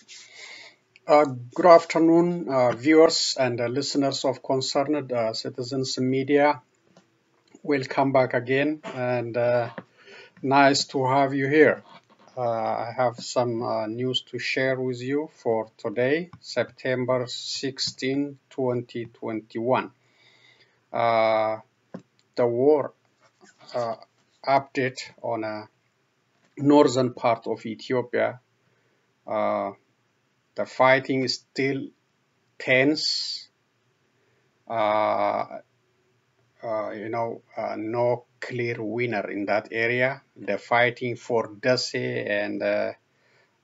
Good afternoon, viewers and listeners of Concerned Citizens Media. Welcome back again, and nice to have you here. I have some news to share with you for today, September 16, 2021. The war update on a northern part of Ethiopia. The fighting is still tense. No clear winner in that area. The fighting for Dase and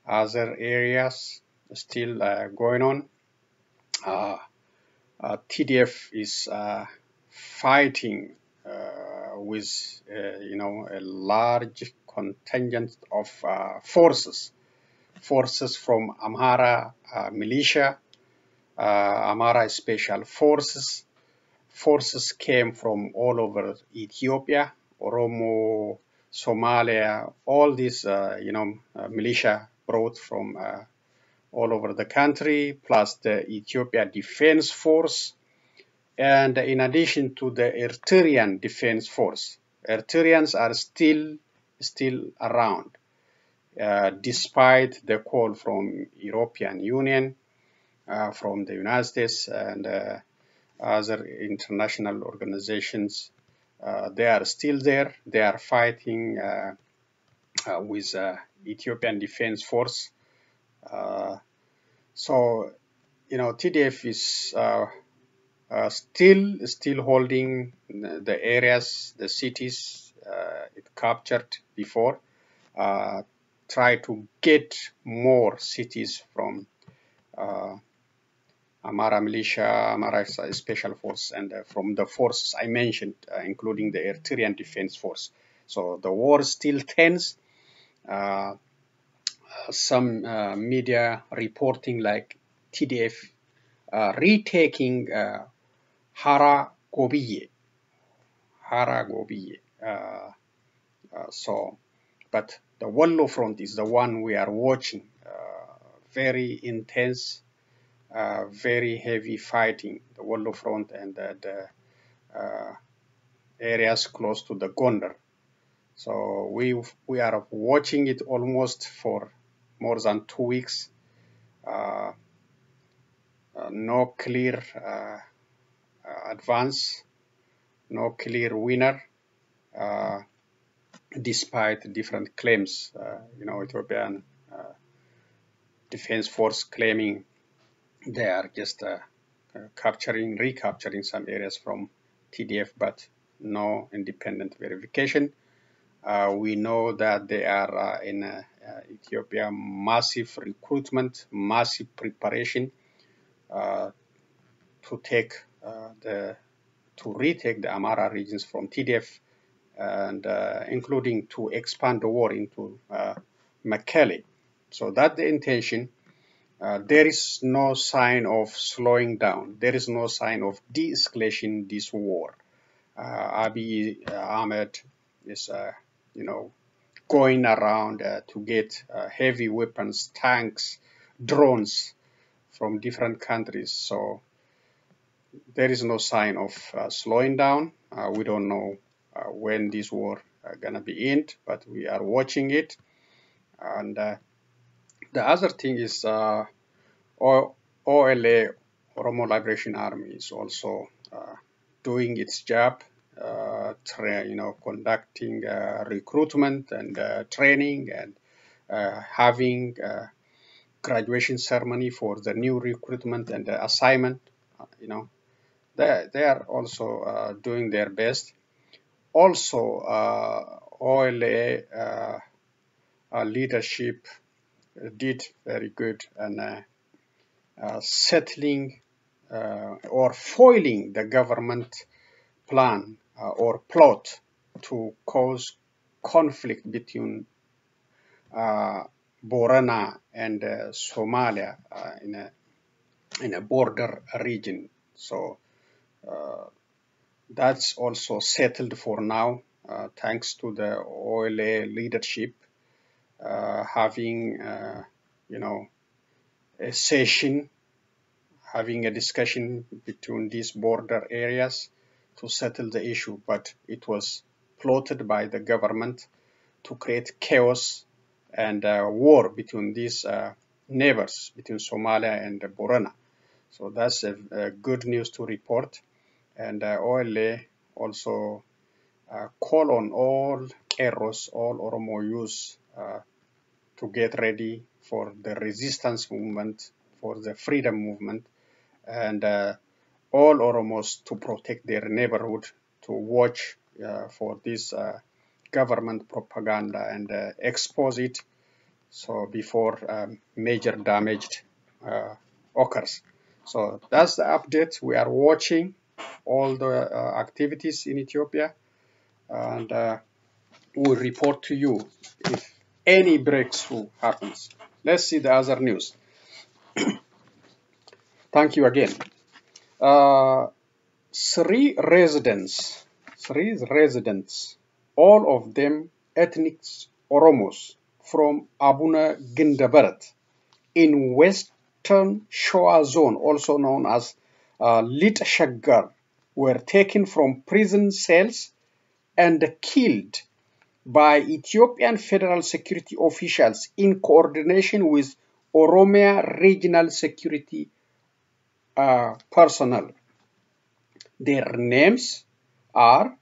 other areas still going on. TDF is fighting with, a large contingent of forces from Amhara militia, Amhara special forces came from all over Ethiopia, Oromo, Somalia, all these, militia brought from all over the country, plus the Ethiopia Defense Force, and in addition to the Eritrean Defense Force. Eritreans are still around, despite the call from European Union, from the United States, and other international organizations. They are still there. They are fighting with Ethiopian Defense Force. TDF is still holding the areas, the cities it captured before. Try to get more cities from Amhara militia, Amhara special force, and from the forces I mentioned, including the Eritrean Defense Force. So the war is still tense. Some media reporting like TDF retaking Hara Gobiye. But the Wallo front is the one we are watching. Very intense, very heavy fighting, the Wallo front and the areas close to the Gondar. So we are watching it almost for more than 2 weeks. No clear advance, no clear winner, despite different claims. Ethiopian Defense Force claiming they are just recapturing some areas from TDF, but no independent verification. We know that they are in Ethiopia massive recruitment, massive preparation to retake the Amhara regions from TDF, and including to expand the war into Mekelle. So that's the intention. There is no sign of slowing down. There is no sign of de-escalation this war. Abiy Ahmed is, going around to get heavy weapons, tanks, drones from different countries. So there is no sign of slowing down. We don't know when this war gonna be end, but we are watching it. And the other thing is OLA, Oromo Liberation Army, is also doing its job, conducting recruitment and training, and having graduation ceremony for the new recruitment and the assignment. They are also doing their best. Also, OLA leadership did very good and settling or foiling the government plan or plot to cause conflict between Borana and Somalia in a border region. So that's also settled for now, thanks to the OLA leadership having, a session having a discussion between these border areas to settle the issue, but it was plotted by the government to create chaos and war between these neighbors, between Somalia and Borana. So that's a good news to report. And OLA also call on all Keros, all Oromo youth to get ready for the resistance movement, for the freedom movement, and all Oromos to protect their neighborhood, to watch for this government propaganda and expose it so before major damage occurs. So that's the update. We are watching all the activities in Ethiopia, and we'll report to you if any breakthrough happens. Let's see the other news. Thank you again. Three residents, all of them ethnic Oromos from Abuna Gindabarat in Western Shoa Zone, also known as Lit Shaggar, were taken from prison cells and killed by Ethiopian federal security officials in coordination with Oromia regional security personnel. Their names are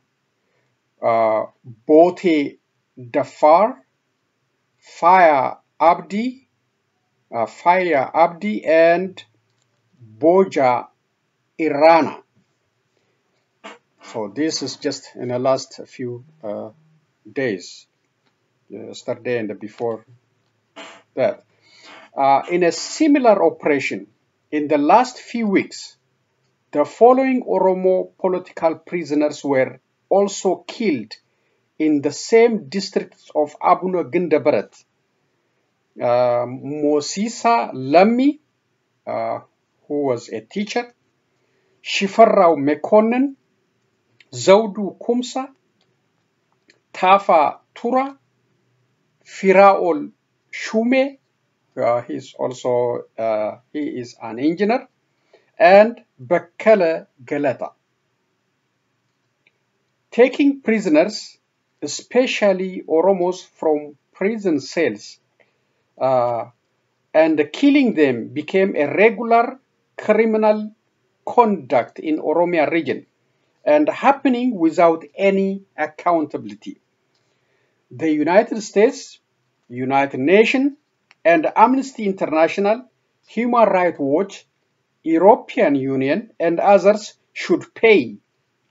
Bote Dafar, Faya Abdi, and Boja Irana. So this is just in the last few days, yesterday and before that. In a similar operation, in the last few weeks, the following Oromo political prisoners were also killed in the same districts of Abuna Gindabarat. Mosisa Lammi, who was a teacher, Shifarrao Mekonnen, Zaudu Kumsa, Tafa Tura, Firaol Shume, he is an engineer, and Bakala Galata. Taking prisoners, especially Oromos from prison cells, and killing them became a regular criminal conduct in Oromia region and happening without any accountability. The United States, United Nations, and Amnesty International, Human Rights Watch, European Union, and others should pay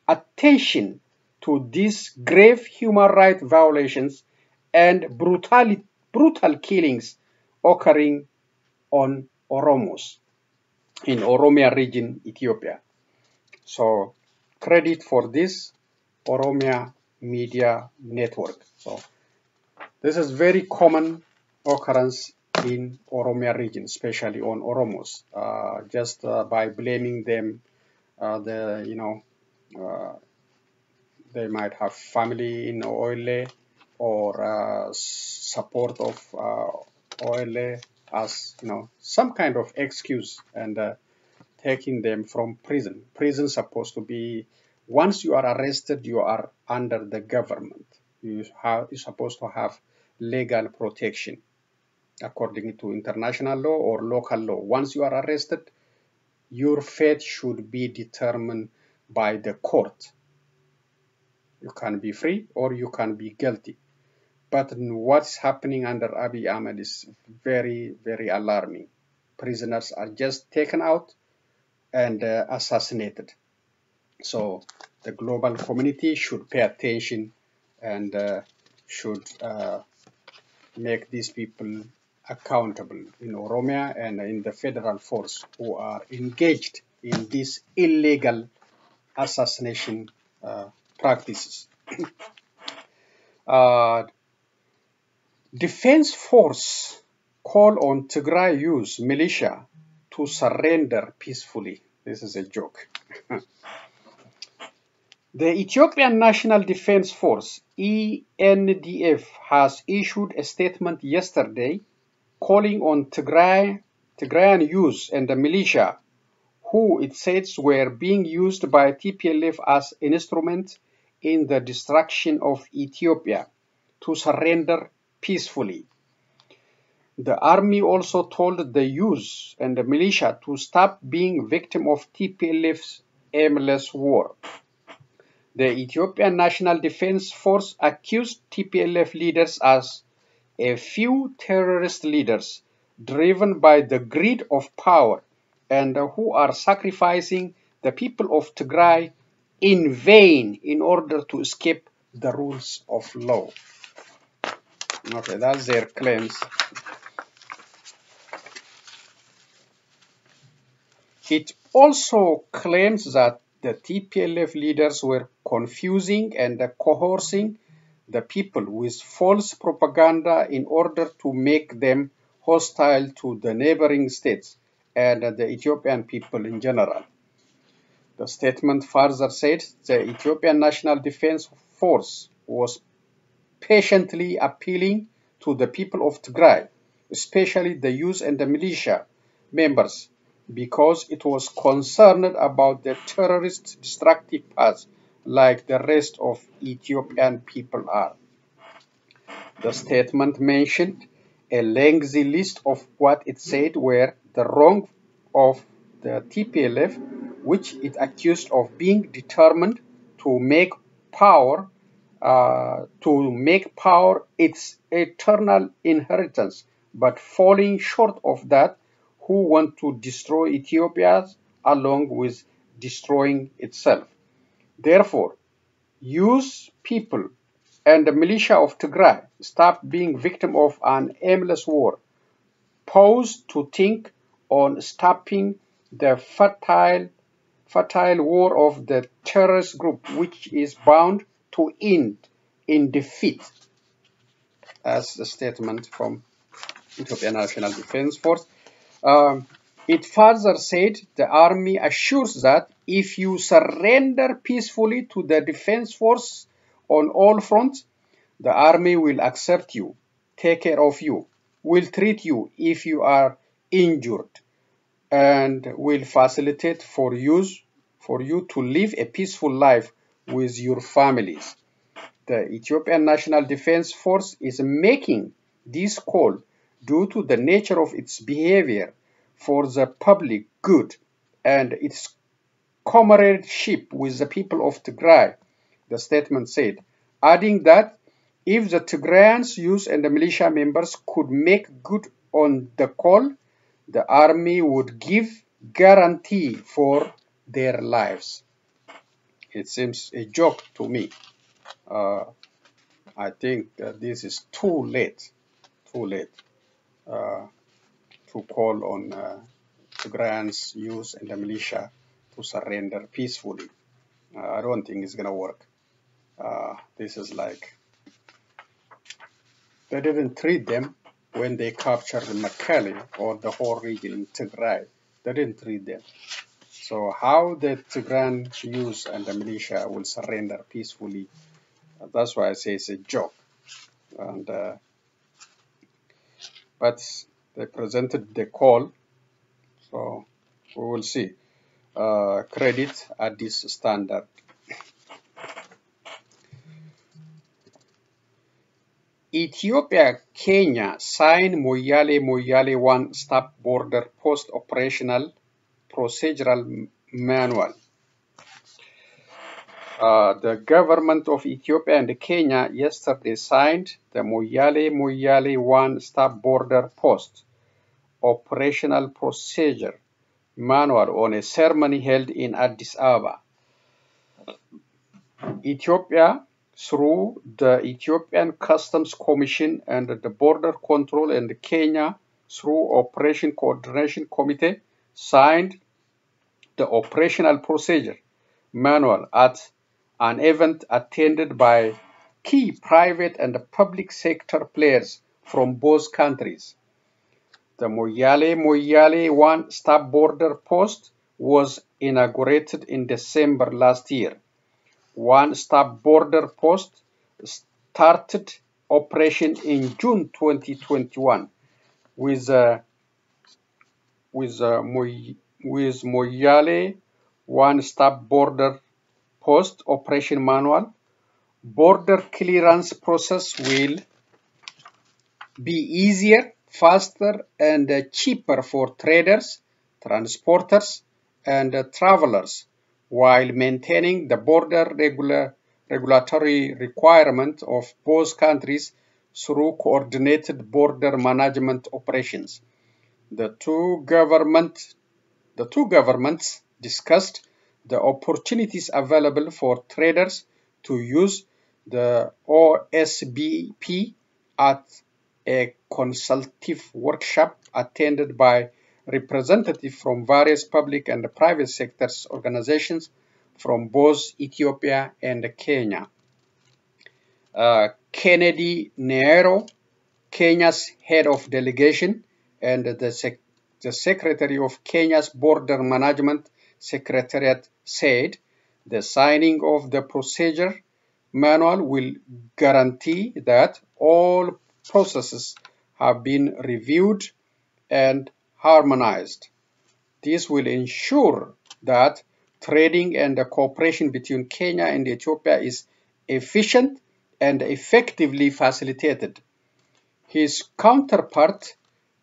attention to these grave human rights violations and brutal killings occurring on Oromos in Oromia region, Ethiopia. So credit for this Oromia Media Network. So this is very common occurrence in Oromia region, especially on Oromos, just by blaming them. They might have family in Oile or support of Oile as some kind of excuse, and taking them from prison. Prison is supposed to be, once you are arrested, you are under the government. You're supposed to have legal protection according to international law or local law. Once you are arrested, your fate should be determined by the court. You can be free or you can be guilty. But what's happening under Abiy Ahmed is very, very alarming. Prisoners are just taken out and assassinated. So the global community should pay attention and should make these people accountable in Oromia and in the federal force who are engaged in these illegal assassination practices. Defense Force call on Tigray youth militia to surrender peacefully. This is a joke. The Ethiopian National Defense Force, ENDF, has issued a statement yesterday calling on Tigray Tigrayan youth and the militia, who it says were being used by TPLF as instruments in the destruction of Ethiopia, to surrender peacefully. The army also told the youth and the militia to stop being victim of TPLF's aimless war. The Ethiopian National Defense Force accused TPLF leaders as a few terrorist leaders driven by the greed of power and who are sacrificing the people of Tigray in vain in order to escape the rules of law. Okay, that's their claims. It also claims that the TPLF leaders were confusing and coercing the people with false propaganda in order to make them hostile to the neighboring states and the Ethiopian people in general. The statement further said the Ethiopian National Defense Force was patiently appealing to the people of Tigray, especially the youth and the militia members, because it was concerned about the terrorist destructive paths like the rest of Ethiopian people are. The statement mentioned a lengthy list of what it said were the wrongs of the TPLF, which it accused of being determined to make power its eternal inheritance, but falling short of that, who want to destroy Ethiopia along with destroying itself. Therefore, use people and the militia of Tigray stopped being victim of an aimless war, paused to think on stopping the fertile war of the terrorist group, which is bound to end in defeat, as the statement from Ethiopian National Defense Force. It further said the army assures that if you surrender peacefully to the defense force on all fronts, the army will accept you, take care of you, will treat you if you are injured, and will facilitate for you to live a peaceful life with your families. The Ethiopian National Defense Force is making this call due to the nature of its behavior for the public good and its comradeship with the people of Tigray, the statement said, adding that if the Tigrayans youth and the militia members could make good on the call, the army would give guarantee for their lives. It seems a joke to me. I think this is too late to call on Tigrayans youth and the militia to surrender peacefully. I don't think it's going to work. This is like they didn't treat them when they captured Mekelle or the whole region in Tigray. They didn't treat them. So how the Tigrayan youth and the militia will surrender peacefully? That's why I say it's a joke. And but they presented the call, so we will see. Credit at this standard. Ethiopia, Kenya signed Moyale 1 Stop Border Post Operational Procedural Manual. The government of Ethiopia and Kenya yesterday signed the Moyale 1 Stop Border Post Operational Procedure Manual on a ceremony held in Addis Ababa. Ethiopia, through the Ethiopian Customs Commission and the Border Control, and Kenya through Operation Coordination Committee, signed the Operational Procedure Manual at an event attended by key private and public sector players from both countries. The Moyale 1 Stop Border Post was inaugurated in December last year. One Stop Border Post started operation in June 2021 with with Moyale one-stop border post operation manual. Border clearance process will be easier, faster, and cheaper for traders, transporters, and travelers, while maintaining the border regulatory requirement of both countries through coordinated border management operations. The two governments discussed the opportunities available for traders to use the OSBP at a consultative workshop attended by representatives from various public and private sectors organizations from both Ethiopia and Kenya. Kennedy Nero, Kenya's head of delegation, and the secretary of Kenya's Border Management Secretariat said the signing of the procedure manual will guarantee that all processes have been reviewed and harmonized. This will ensure that trading and the cooperation between Kenya and Ethiopia is efficient and effectively facilitated. His counterpart,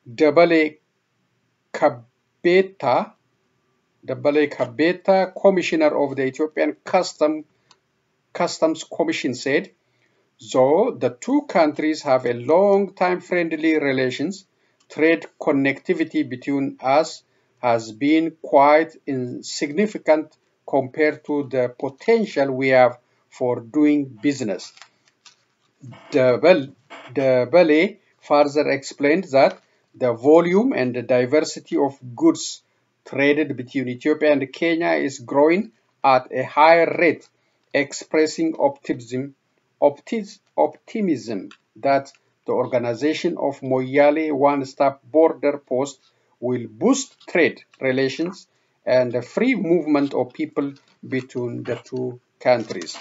Dabale Kabeta, Commissioner of the Ethiopian Customs Commission, said, though the two countries have a long-time friendly relations, trade connectivity between us has been quite insignificant compared to the potential we have for doing business. Dabale further explained that the volume and the diversity of goods traded between Ethiopia and Kenya is growing at a higher rate, expressing optimism that the organization of Moyale one-stop border post will boost trade relations and the free movement of people between the two countries.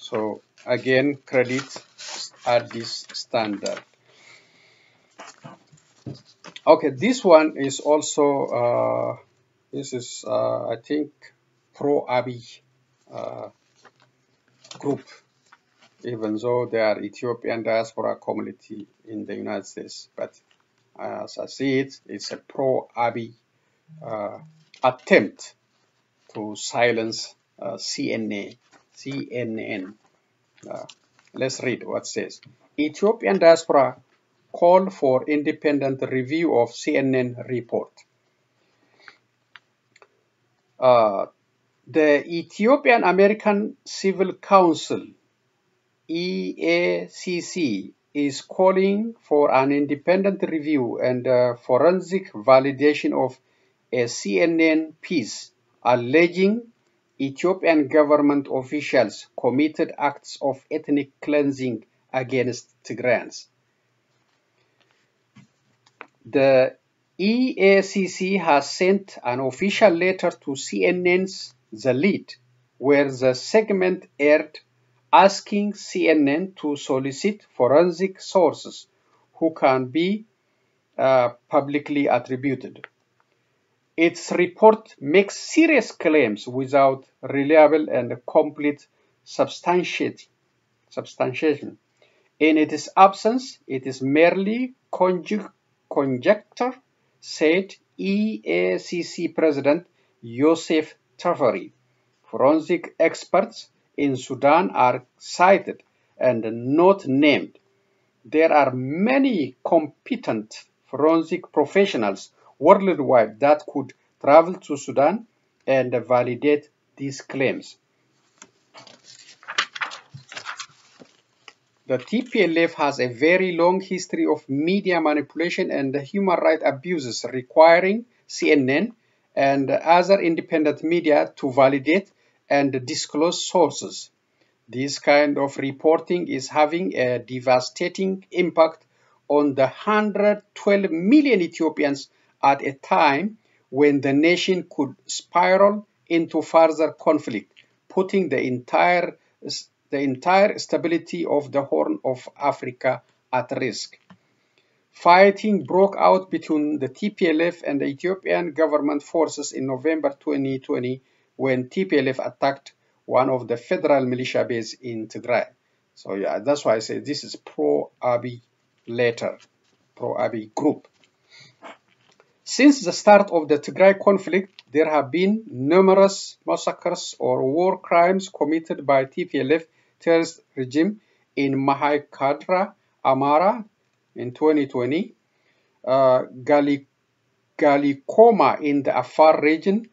So again, credit at this standard. Okay, this one is also I think pro-Abiy group, even though they are Ethiopian diaspora community in the United States. But as I see it, it's a pro-Abiy attempt to silence CNN. Let's read what it says. Ethiopian diaspora call for independent review of CNN report. The Ethiopian American Civil Council, EACC, is calling for an independent review and forensic validation of a CNN piece alleging Ethiopian government officials committed acts of ethnic cleansing against Tigrayans. The EACC has sent an official letter to CNN's The Lead, where the segment aired, asking CNN to solicit forensic sources who can be publicly attributed. Its report makes serious claims without reliable and complete substantiation. In its absence, it is merely conjecture, said EACC President Yosef Tafari. Forensic experts in Sudan are cited and not named. There are many competent forensic professionals worldwide that could travel to Sudan and validate these claims. The TPLF has a very long history of media manipulation and human rights abuses, requiring CNN and other independent media to validate and disclose sources. This kind of reporting is having a devastating impact on the 112 million Ethiopians at a time when the nation could spiral into further conflict, putting the entire stability of the Horn of Africa at risk. Fighting broke out between the TPLF and the Ethiopian government forces in November 2020 when TPLF attacked one of the federal militia bases in Tigray. So yeah, that's why I say this is pro-Abiy letter, pro-Abiy group. Since the start of the Tigray conflict, there have been numerous massacres or war crimes committed by TPLF terrorist regime in Mahaikadra, Amara in 2020, Galikoma in the Afar region,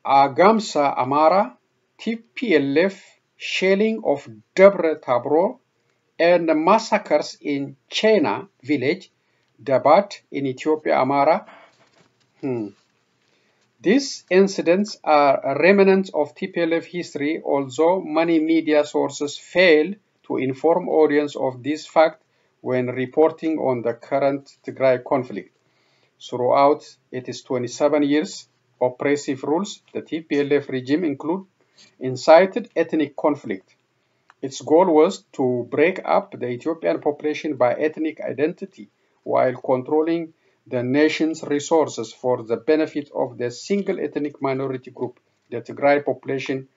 Agamsa, Amara, TPLF shelling of Debre Tabro, and the massacres in Chena village, Dabat in Ethiopia, Amara. These incidents are remnants of TPLF history, although many media sources fail to inform audience of this fact when reporting on the current Tigray conflict. Throughout its 27 years oppressive rules, the TPLF regime incited ethnic conflict. Its goal was to break up the Ethiopian population by ethnic identity while controlling the nation's resources for the benefit of the single ethnic minority group, the Tigray population,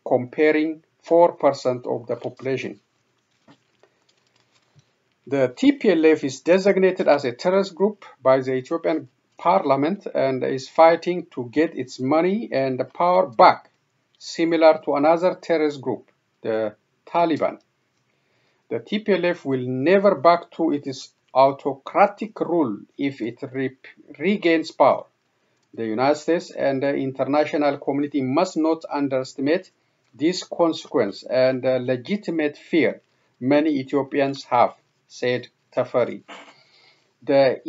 comparing 4% of the population. The TPLF is designated as a terrorist group by the Ethiopian parliament and is fighting to get its money and power back, similar to another terrorist group, the Taliban. The TPLF will never back to its autocratic rule if it regains power. The United States and the international community must not underestimate this consequence and the legitimate fear many Ethiopians have, said Tafari. The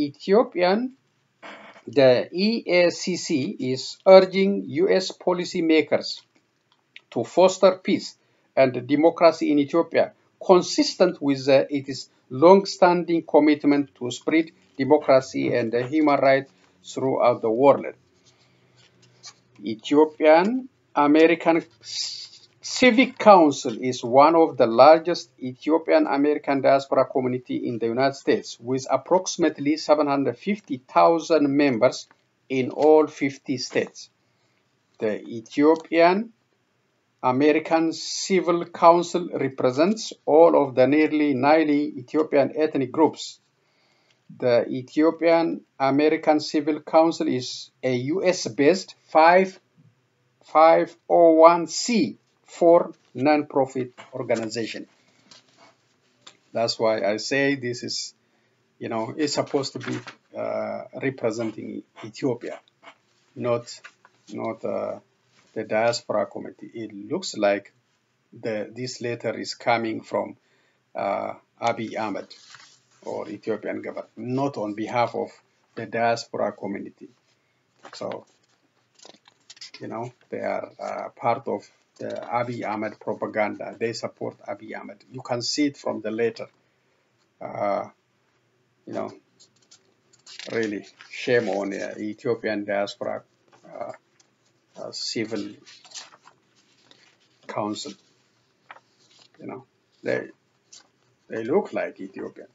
EACC is urging U.S. policymakers to foster peace and democracy in Ethiopia, consistent with its long-standing commitment to spread democracy and human rights throughout the world. Ethiopian American Civic Council is one of the largest Ethiopian American diaspora community in the United States, with approximately 750,000 members in all 50 states. The Ethiopian American Civil Council represents all of the nearly 90 Ethiopian ethnic groups. The Ethiopian American Civil Council is a US-based 501c4 non-profit organization. That's why I say this is, it's supposed to be representing Ethiopia, not the diaspora committee. It looks like this letter is coming from Abiy Ahmed or Ethiopian government, not on behalf of the diaspora community. So, they are part of the Abiy Ahmed propaganda. They support Abiy Ahmed. You can see it from the letter. Really, shame on Ethiopian diaspora civil council. They look like Ethiopians.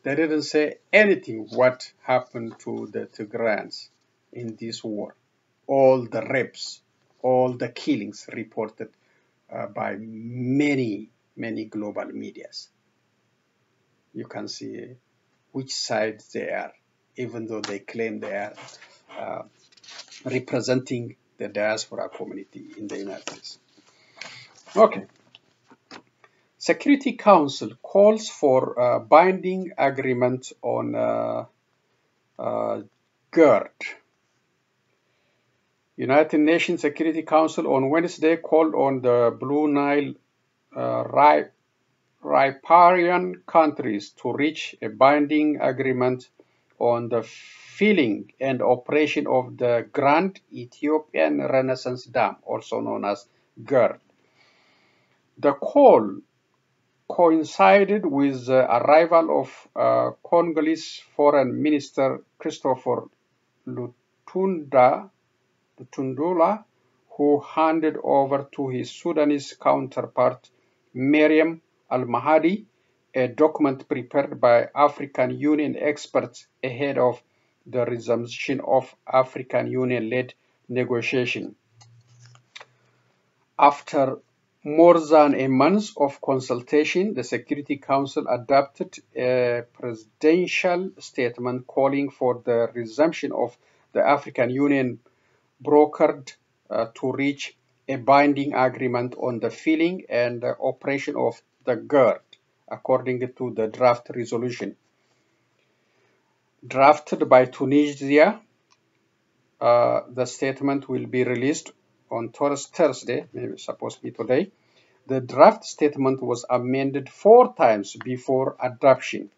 They didn't say anything what happened to the Tigrayans in this war. All the rapes, all the killings reported by many global medias. You can see which side they are, even though they claim they are representing the diaspora community in the United States. Okay. Security Council calls for a binding agreement on GERD. United Nations Security Council on Wednesday called on the Blue Nile riparian countries to reach a binding agreement on the filling and operation of the Grand Ethiopian Renaissance Dam, also known as GERD. The call coincided with the arrival of Congolese Foreign Minister Christopher Lutundula, who handed over to his Sudanese counterpart Miriam Al-Mahdi a document prepared by African Union experts ahead of the resumption of African Union-led negotiation. After more than a month of consultation, the Security Council adopted a presidential statement calling for the resumption of the African Union brokered to reach a binding agreement on the filling and the operation of the GERD, according to the draft resolution. Drafted by Tunisia, the statement will be released on Thursday, maybe supposed to be today. The draft statement was amended 4 times before adoption.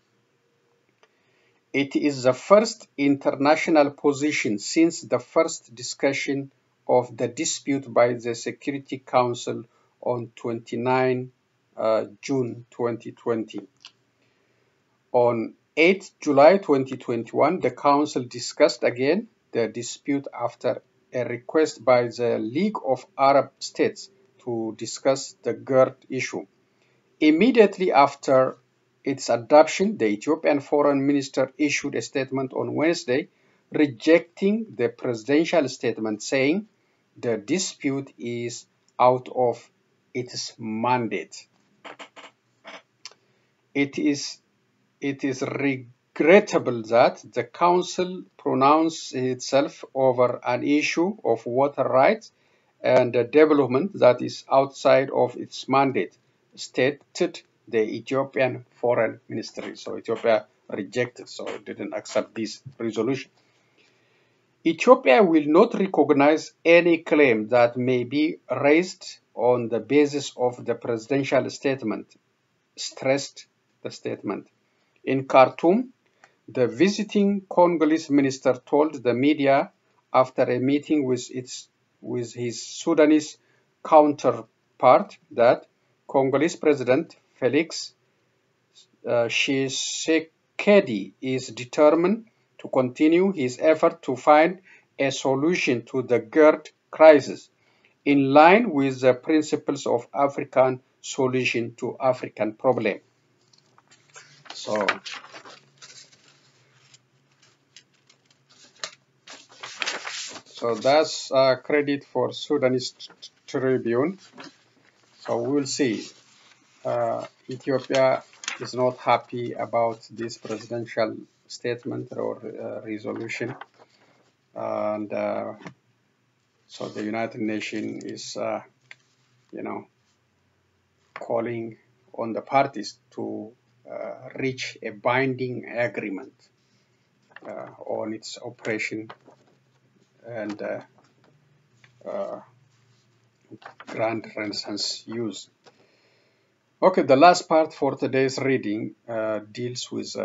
It is the first international position since the first discussion of the dispute by the Security Council on 29 June 2020. On 8 July 2021, the Council discussed again the dispute after a request by the League of Arab States to discuss the GERD issue. Immediately after its adoption, the Ethiopian Foreign Minister issued a statement on Wednesday rejecting the presidential statement, saying the dispute is out of its mandate. It is regrettable that the Council pronounced itself over an issue of water rights and development that is outside of its mandate, stated the Ethiopian Foreign Ministry. So Ethiopia rejected, so it didn't accept this resolution. Ethiopia will not recognize any claim that may be raised on the basis of the presidential statement, stressed the statement. In Khartoum, the visiting Congolese minister told the media after a meeting with his Sudanese counterpart that Congolese President Felix Tshisekedi is determined to continue his effort to find a solution to the GERD crisis in line with the principles of African solution to African problem. So that's credit for Sudanese Tribune. So we'll see. Ethiopia is not happy about this presidential statement or resolution, and so the United Nations is, calling on the parties to reach a binding agreement on its operation and Grand Renaissance use. Okay, the last part for today's reading deals with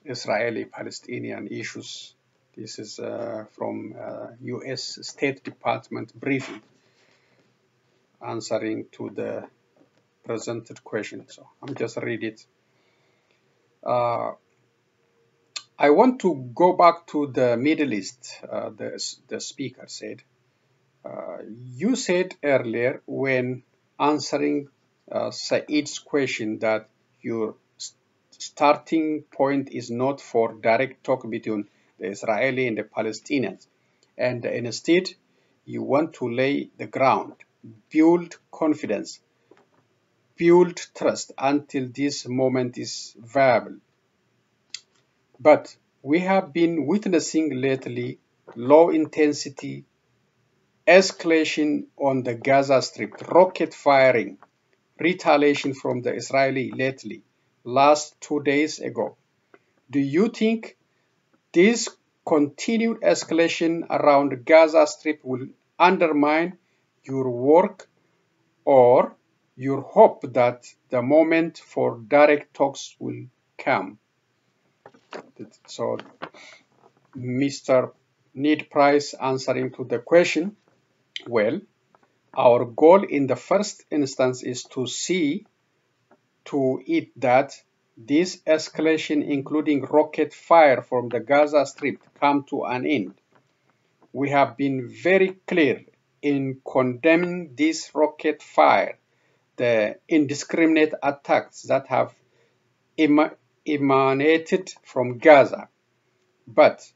Israeli-Palestinian issues. This is from U.S. State Department briefing, answering to the presented question. So I'm just read it. I want to go back to the Middle East, the speaker said. You said earlier when answering Said's question that your starting point is not for direct talk between the Israeli and the Palestinians, and instead you want to lay the ground, build confidence, build trust until this moment is viable. But we have been witnessing lately low intensity escalation on the Gaza Strip, rocket firing, retaliation from the Israeli lately, last 2 days ago. Do you think this continued escalation around Gaza Strip will undermine your work or your hope that the moment for direct talks will come? So Mr. Need Price answering to the question, well, our goal in the first instance is to see to it that this escalation, including rocket fire from the Gaza Strip, come to an end. We have been very clear in condemning this rocket fire the indiscriminate attacks that have emanated from Gaza. But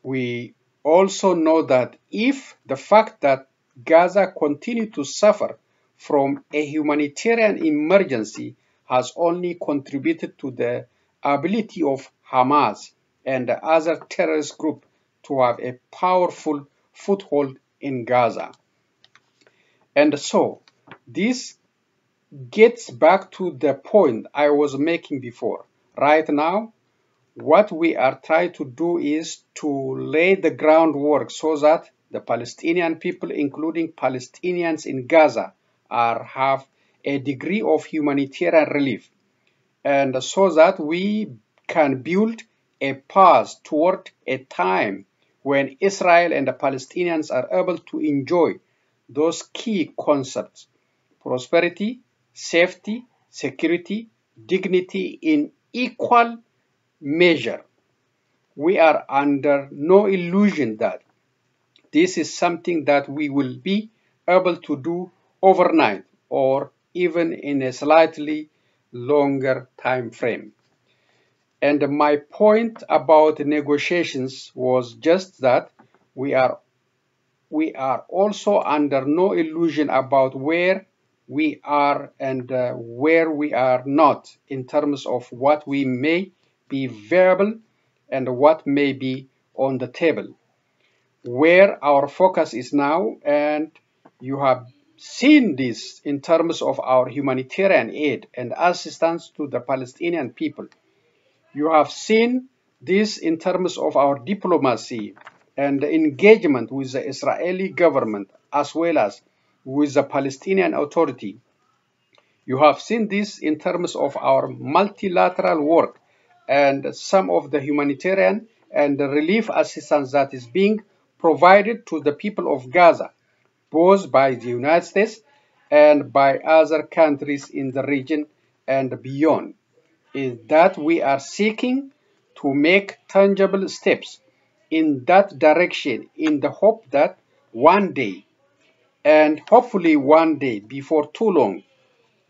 we also know that if the fact that Gaza continues to suffer from a humanitarian emergency has only contributed to the ability of Hamas and the other terrorist groups to have a powerful foothold in Gaza. And so, this gets back to the point I was making before. Right now, what we are trying to do is to lay the groundwork so that the Palestinian people, including Palestinians in Gaza, have a degree of humanitarian relief, and so that we can build a path toward a time when Israel and the Palestinians are able to enjoy those key concepts: prosperity, safety, security, dignity in equal measure. We are under no illusion that this is something that we will be able to do overnight or even in a slightly longer time frame. And my point about negotiations was just that we are also under no illusion about where we are and where we are not in terms of what we may be viable and what may be on the table. Where our focus is now, and you have seen this in terms of our humanitarian aid and assistance to the Palestinian people. You have seen this in terms of our diplomacy and engagement with the Israeli government as well as with the Palestinian Authority. You have seen this in terms of our multilateral work and some of the humanitarian and the relief assistance that is being provided to the people of Gaza, both by the United States and by other countries in the region and beyond, is that we are seeking to make tangible steps in that direction in the hope that one day, and hopefully one day before too long,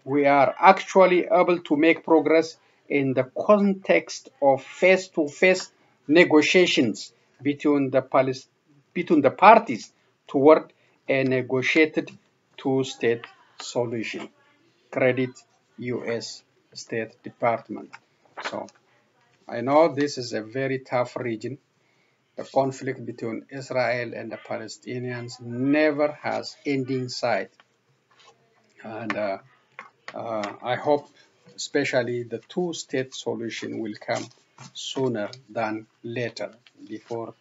we are actually able to make progress in the context of face-to-face negotiations between the parties toward a negotiated two-state solution. Credit U.S. State Department. So I know this is a very tough region. The conflict between Israel and the Palestinians never has ending sight. And I hope especially the two-state solution will come sooner than later before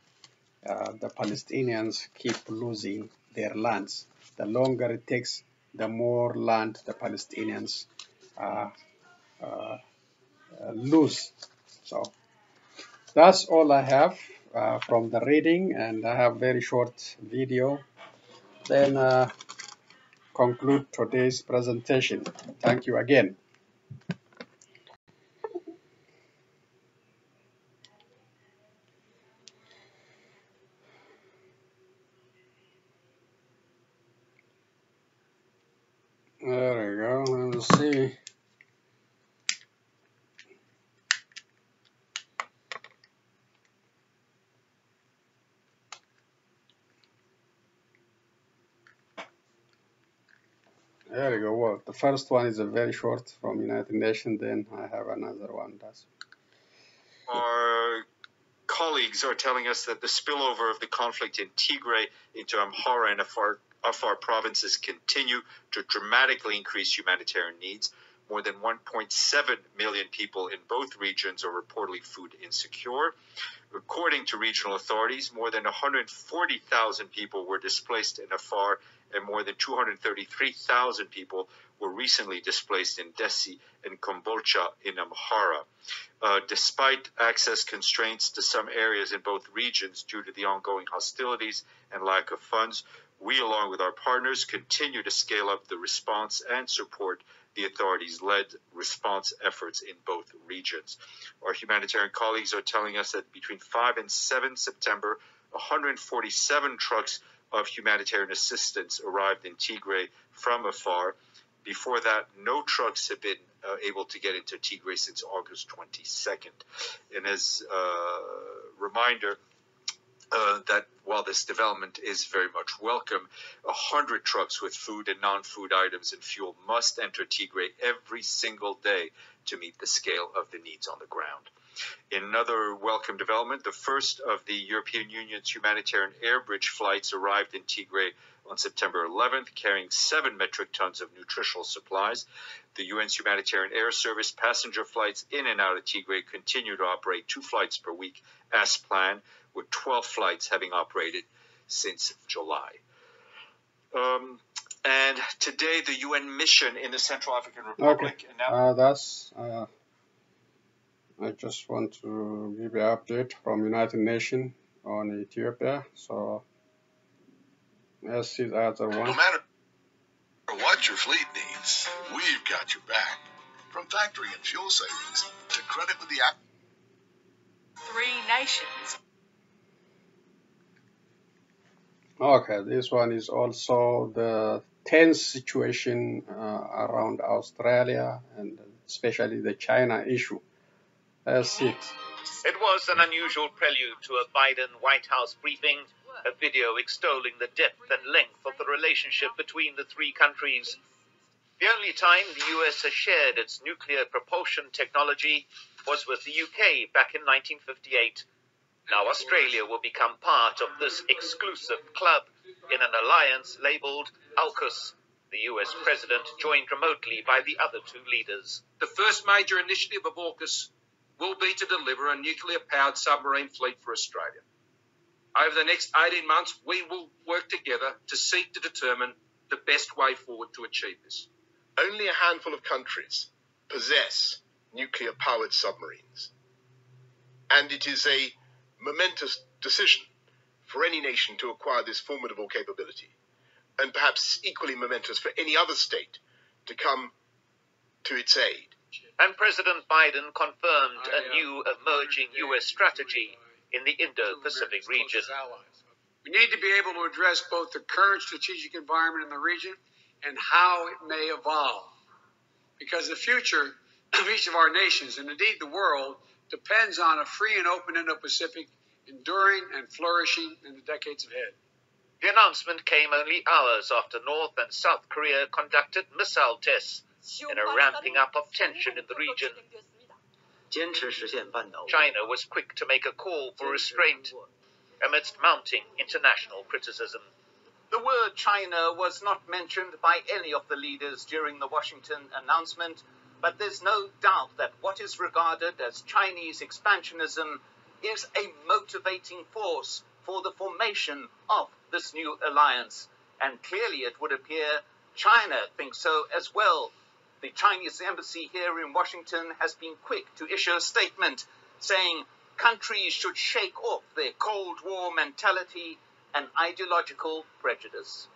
the Palestinians keep losing their lands. The longer it takes, the more land the Palestinians lose. So that's all I have from the reading, and I have very short video. Then conclude today's presentation. Thank you again. There we go. Let's see. There we go. Well, the first one is a very short from United Nations. Then I have another one. Our colleagues are telling us that the spillover of the conflict in Tigray into Amhara and Afar provinces continue to dramatically increase humanitarian needs. More than 1.7 million people in both regions are reportedly food insecure. According to regional authorities, more than 140,000 people were displaced in Afar, and more than 233,000 people were recently displaced in Dessie and Kombolcha in Amhara. Despite access constraints to some areas in both regions due to the ongoing hostilities and lack of funds, we, along with our partners, continue to scale up the response and support the authorities-led response efforts in both regions. Our humanitarian colleagues are telling us that between 5 and 7 September, 147 trucks of humanitarian assistance arrived in Tigray from Afar. Before that, no trucks have been able to get into Tigray since August 22nd. And as a reminder, that while this development is very much welcome, 100 trucks with food and non-food items and fuel must enter Tigray every single day to meet the scale of the needs on the ground. In another welcome development, the first of the European Union's humanitarian air bridge flights arrived in Tigray on September 11th, carrying 7 metric tons of nutritional supplies. The UN's humanitarian air service passenger flights in and out of Tigray continue to operate 2 flights per week as planned, with 12 flights having operated since July. And today, the UN mission in the Central African Republic announced... I just want to give you an update from United Nations on Ethiopia. So let's see the other one. No matter what your fleet needs, we've got your back. From factory and fuel savings to credit with the 3 nations. Okay, this one is also the tense situation around Australia and especially the China issue. Let's see. It was an unusual prelude to a Biden White House briefing, a video extolling the depth and length of the relationship between the 3 countries. The only time the US has shared its nuclear propulsion technology was with the UK back in 1958. Now Australia will become part of this exclusive club in an alliance labelled AUKUS. The US president joined remotely by the other 2 leaders. The first major initiative of AUKUS will be to deliver a nuclear-powered submarine fleet for Australia. Over the next 18 months, we will work together to seek to determine the best way forward to achieve this. Only a handful of countries possess nuclear-powered submarines. And it is a momentous decision for any nation to acquire this formidable capability, and perhaps equally momentous for any other state to come to its aid. And President Biden confirmed a new emerging U.S. strategy in the Indo-Pacific region. We need to be able to address both the current strategic environment in the region and how it may evolve. Because the future of each of our nations, and indeed the world, depends on a free and open Indo-Pacific enduring and flourishing in the decades ahead. The announcement came only hours after North and South Korea conducted missile tests in a ramping up of tension in the region. China was quick to make a call for restraint amidst mounting international criticism. The word China was not mentioned by any of the leaders during the Washington announcement, but there's no doubt that what is regarded as Chinese expansionism is a motivating force for the formation of this new alliance. And clearly it would appear China thinks so as well. The Chinese embassy here in Washington has been quick to issue a statement saying countries should shake off their Cold War mentality and ideological prejudice.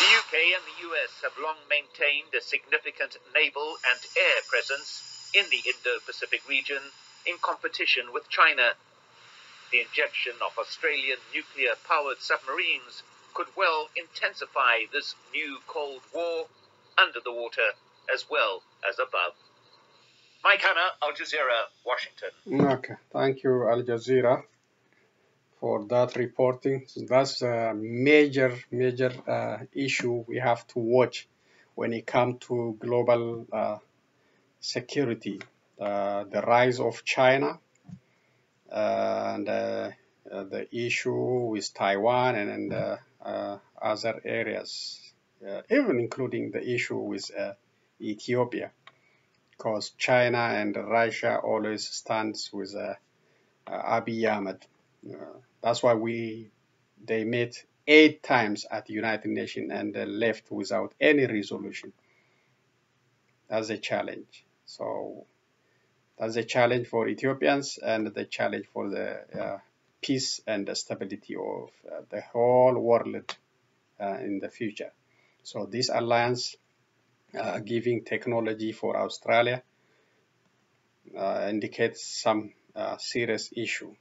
The UK and the US have long maintained a significant naval and air presence in the Indo-Pacific region in competition with China. The injection of Australian nuclear-powered submarines could well intensify this new Cold War under the water as well as above. Mike Hanna, Al Jazeera, Washington. Okay, thank you, Al Jazeera, for that reporting. So that's a major issue we have to watch when it comes to global security. The rise of China and the issue with Taiwan and other areas, even including the issue with Ethiopia, because China and Russia always stands with Abiy Ahmed. That's why they met 8 times at the United Nations and left without any resolution. That's a challenge. So that's a challenge for Ethiopians and the challenge for the peace and the stability of the whole world in the future. So this alliance giving technology for Australia indicates some serious issue,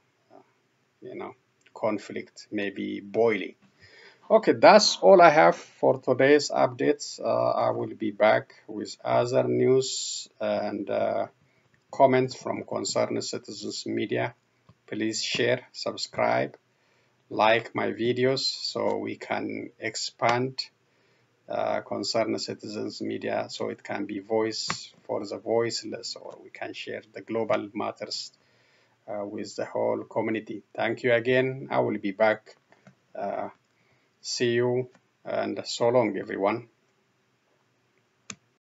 conflict may be boiling. Okay, that's all I have for today's updates. I will be back with other news and comments from Concerned Citizens Media. Please share, subscribe, like my videos so we can expand Concerned Citizens Media so it can be voice for the voiceless, or we can share the global matters with the whole community. Thank you again. I will be back. See you and so long, everyone.